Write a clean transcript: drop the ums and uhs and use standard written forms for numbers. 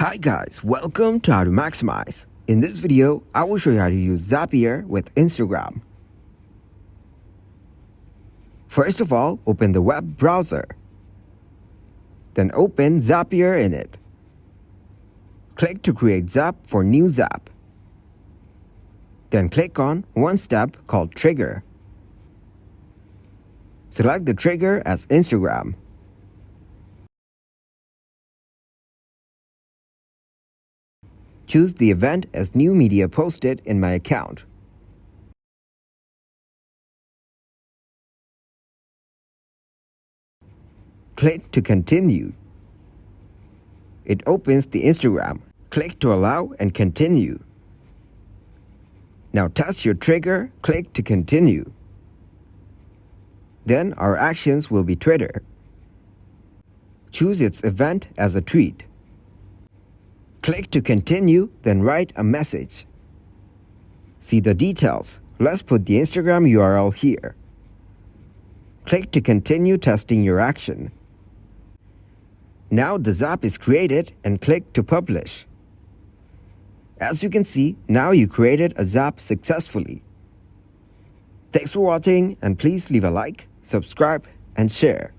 Hi guys, welcome to How to Maximize. In this video, I will show you how to use Zapier with Instagram. First of all, open the web browser. Then open Zapier in it. Click to create Zap for new Zap. Then click on one step called Trigger. Select the trigger as Instagram. Choose the event as new media posted in my account. Click to continue. It opens the Instagram. Click to allow and continue. Now test your trigger. Click to continue. Then our actions will be Twitter. Choose its event as a tweet. Click to continue, then write a message. See the details. Let's put the Instagram URL here. Click to continue testing your action. Now the Zap is created and click to publish. As you can see, now you created a Zap successfully. Thanks for watching and please leave a like, subscribe and share.